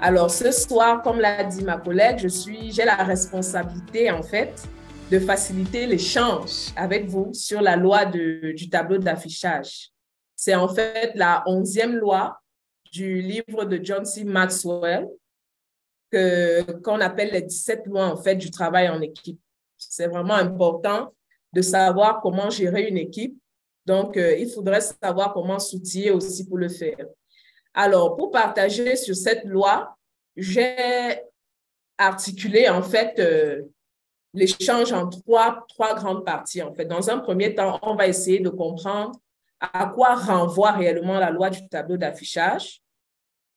Alors, ce soir, comme l'a dit ma collègue, j'ai la responsabilité, en fait, de faciliter l'échange avec vous sur la loi du tableau d'affichage. C'est en fait la 11e loi du livre de John C. Maxwell qu'on appelle les 17 lois, en fait, du travail en équipe. C'est vraiment important de savoir comment gérer une équipe. Donc, il faudrait savoir comment s'outiller aussi pour le faire. Alors, pour partager sur cette loi, j'ai articulé en fait l'échange en trois grandes parties. En fait, dans un premier temps, on va essayer de comprendre à quoi renvoie réellement la loi du tableau d'affichage.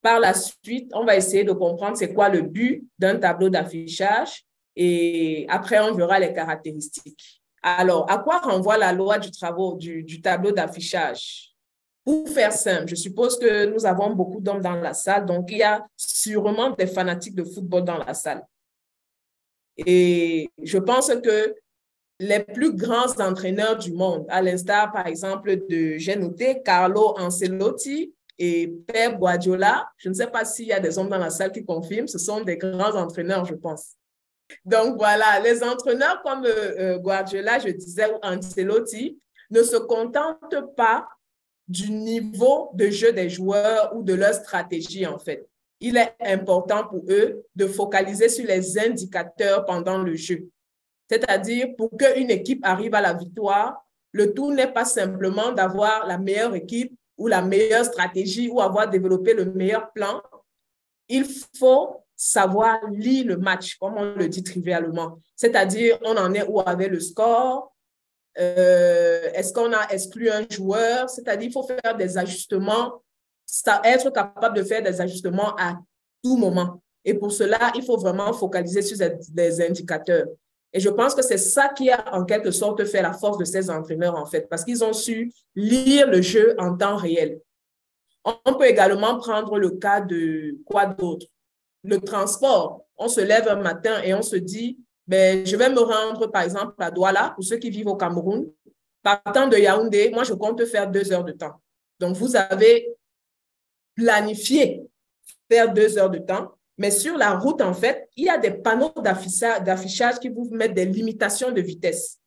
Par la suite, on va essayer de comprendre c'est quoi le but d'un tableau d'affichage et après, on verra les caractéristiques. Alors, à quoi renvoie la loi du tableau d'affichage? Pour faire simple, je suppose que nous avons beaucoup d'hommes dans la salle, donc il y a sûrement des fanatiques de football dans la salle. Et je pense que les plus grands entraîneurs du monde, à l'instar, par exemple, j'ai noté Carlo Ancelotti et Pep Guardiola, je ne sais pas s'il y a des hommes dans la salle qui confirment, ce sont des grands entraîneurs, je pense. Donc voilà, les entraîneurs comme Guardiola, je disais, ou Ancelotti, ne se contentent pas du niveau de jeu des joueurs ou de leur stratégie, en fait. Il est important pour eux de focaliser sur les indicateurs pendant le jeu. C'est-à-dire, pour qu'une équipe arrive à la victoire, le tout n'est pas simplement d'avoir la meilleure équipe ou la meilleure stratégie ou avoir développé le meilleur plan. Il faut savoir lire le match, comme on le dit trivialement. C'est-à-dire, on en est où avec le score, est-ce qu'on a exclu un joueur? C'est-à-dire, il faut faire des ajustements, être capable de faire des ajustements à tout moment. Et pour cela, il faut vraiment focaliser sur des indicateurs. Et je pense que c'est ça qui a en quelque sorte fait la force de ces entraîneurs, en fait, parce qu'ils ont su lire le jeu en temps réel. On peut également prendre le cas de quoi d'autre? Le transport. On se lève un matin et on se dit, ben, je vais me rendre, par exemple, à Douala, pour ceux qui vivent au Cameroun. Partant de Yaoundé, moi, je compte faire 2 heures de temps. Donc, vous avez planifié faire 2 heures de temps, mais sur la route, en fait, il y a des panneaux d'affichage qui vous mettent des limitations de vitesse.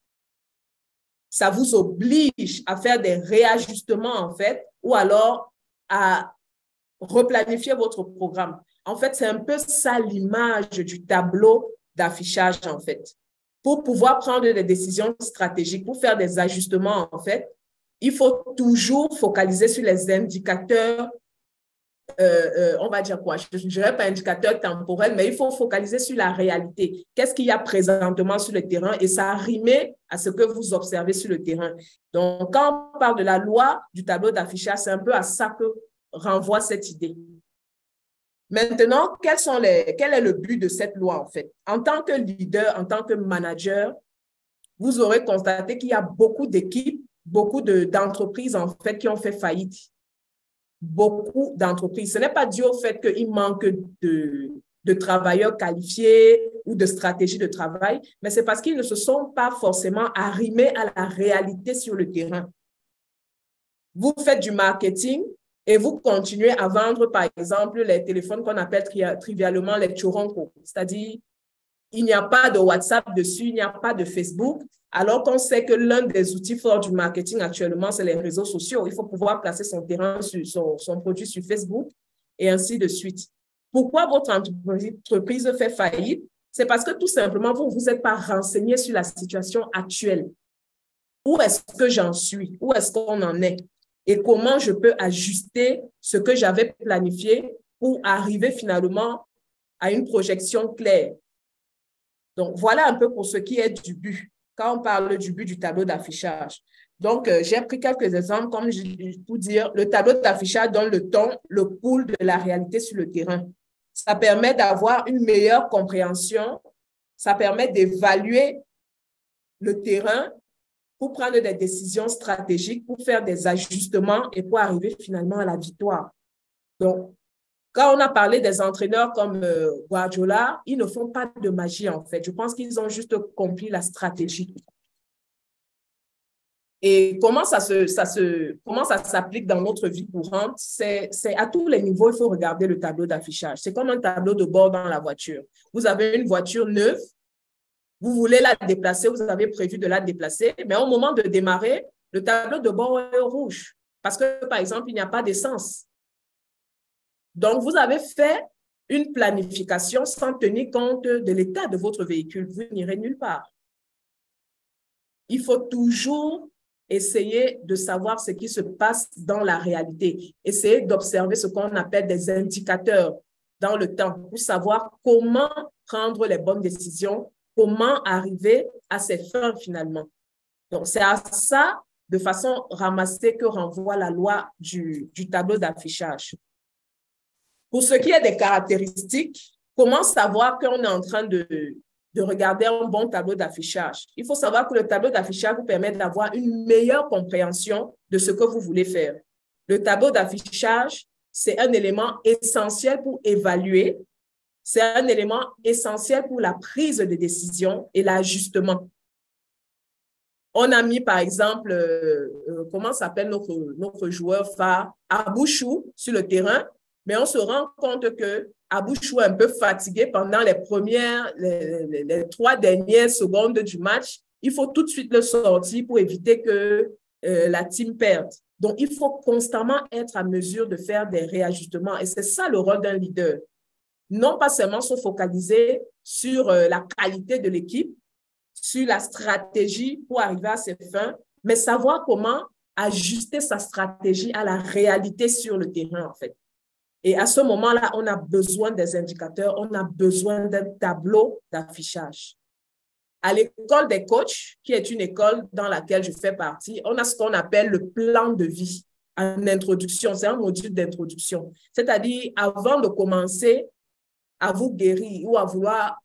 Ça vous oblige à faire des réajustements, en fait, ou alors à replanifier votre programme. En fait, c'est un peu ça l'image du tableau d'affichage, en fait. Pour pouvoir prendre des décisions stratégiques, pour faire des ajustements, en fait, il faut toujours focaliser sur les indicateurs, on va dire quoi? Je ne dirais pas indicateur temporel, mais il faut focaliser sur la réalité. Qu'est-ce qu'il y a présentement sur le terrain et ça rimé à ce que vous observez sur le terrain. Donc, quand on parle de la loi du tableau d'affichage, c'est un peu à ça que renvoie cette idée. Maintenant, quel est le but de cette loi, en fait? En tant que leader, en tant que manager, vous aurez constaté qu'il y a beaucoup d'équipes, beaucoup d'entreprises, en fait, qui ont fait faillite. Beaucoup d'entreprises. Ce n'est pas dû au fait qu'il manque de travailleurs qualifiés ou de stratégies de travail, mais c'est parce qu'ils ne se sont pas forcément arrimés à la réalité sur le terrain. Vous faites du marketing, et vous continuez à vendre, par exemple, les téléphones qu'on appelle trivialement les choronko. C'est-à-dire, il n'y a pas de WhatsApp dessus, il n'y a pas de Facebook, alors qu'on sait que l'un des outils forts du marketing actuellement, c'est les réseaux sociaux. Il faut pouvoir placer son produit sur Facebook et ainsi de suite. Pourquoi votre entreprise fait faillite? C'est parce que tout simplement, vous ne vous êtes pas renseigné sur la situation actuelle. Où est-ce que j'en suis? Où est-ce qu'on en est? Et comment je peux ajuster ce que j'avais planifié pour arriver finalement à une projection claire. Donc, voilà un peu pour ce qui est du but, quand on parle du but du tableau d'affichage. Donc, j'ai pris quelques exemples comme pour dire, le tableau d'affichage donne le ton, le pouls de la réalité sur le terrain. Ça permet d'avoir une meilleure compréhension, ça permet d'évaluer le terrain pour prendre des décisions stratégiques, pour faire des ajustements et pour arriver finalement à la victoire. Donc, quand on a parlé des entraîneurs comme Guardiola, ils ne font pas de magie en fait. Je pense qu'ils ont juste compris la stratégie. Et comment ça s'applique dans notre vie courante? C'est à tous les niveaux, il faut regarder le tableau d'affichage. C'est comme un tableau de bord dans la voiture. Vous avez une voiture neuve, vous voulez la déplacer, vous avez prévu de la déplacer, mais au moment de démarrer, le tableau de bord est rouge parce que, par exemple, il n'y a pas d'essence. Donc, vous avez fait une planification sans tenir compte de l'état de votre véhicule. Vous n'irez nulle part. Il faut toujours essayer de savoir ce qui se passe dans la réalité. Essayer d'observer ce qu'on appelle des indicateurs dans le temps pour savoir comment prendre les bonnes décisions, comment arriver à ses fins finalement. Donc, c'est à ça, de façon ramassée, que renvoie la loi du tableau d'affichage. Pour ce qui est des caractéristiques, comment savoir qu'on est en train de regarder un bon tableau d'affichage? Il faut savoir que le tableau d'affichage vous permet d'avoir une meilleure compréhension de ce que vous voulez faire. Le tableau d'affichage, c'est un élément essentiel pour évaluer, c'est un élément essentiel pour la prise de décision et l'ajustement. On a mis, par exemple, comment s'appelle notre joueur phare, Abouchou, sur le terrain, mais on se rend compte que Abouchou est un peu fatigué pendant les 3 dernières secondes du match. Il faut tout de suite le sortir pour éviter que la team perde. Donc, il faut constamment être à mesure de faire des réajustements. Et c'est ça le rôle d'un leader. Non pas seulement se focaliser sur la qualité de l'équipe, sur la stratégie pour arriver à ses fins, mais savoir comment ajuster sa stratégie à la réalité sur le terrain, en fait. Et à ce moment-là, on a besoin des indicateurs, on a besoin d'un tableau d'affichage. À l'école des coachs, qui est une école dans laquelle je fais partie, on a ce qu'on appelle le plan de vie en introduction. C'est un module d'introduction. C'est-à-dire, avant de commencer à vous guérir ou à vouloir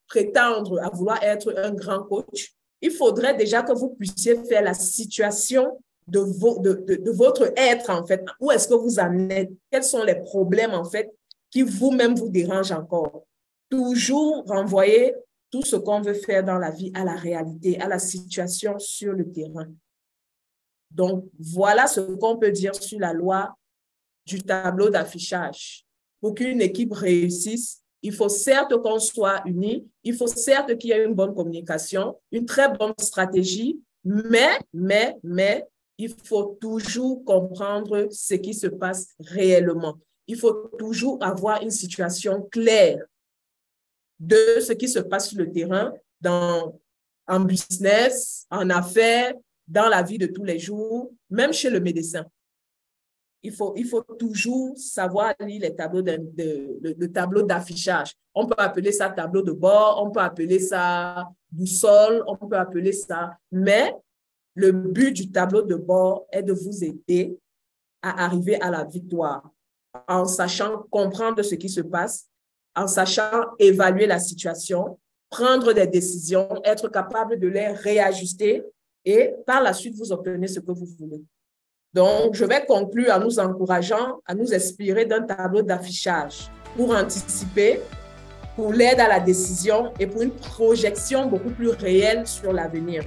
prétendre à vouloir être un grand coach, il faudrait déjà que vous puissiez faire la situation de votre être, en fait. Où est-ce que vous en êtes? Quels sont les problèmes, en fait, qui vous-même vous dérangent encore? Toujours renvoyer tout ce qu'on veut faire dans la vie à la réalité, à la situation sur le terrain. Donc, voilà ce qu'on peut dire sur la loi du tableau d'affichage. Pour qu'une équipe réussisse, il faut certes qu'on soit unis, il faut certes qu'il y ait une bonne communication, une très bonne stratégie, mais, il faut toujours comprendre ce qui se passe réellement. Il faut toujours avoir une situation claire de ce qui se passe sur le terrain, en business, en affaires, dans la vie de tous les jours, même chez le médecin. Il faut toujours savoir lire les tableaux le tableau d'affichage. On peut appeler ça tableau de bord, on peut appeler ça boussole, on peut appeler ça, mais le but du tableau de bord est de vous aider à arriver à la victoire en sachant comprendre ce qui se passe, en sachant évaluer la situation, prendre des décisions, être capable de les réajuster et par la suite, vous obtenez ce que vous voulez. Donc, je vais conclure en nous encourageant à nous inspirer d'un tableau d'affichage pour anticiper, pour l'aide à la décision et pour une projection beaucoup plus réelle sur l'avenir.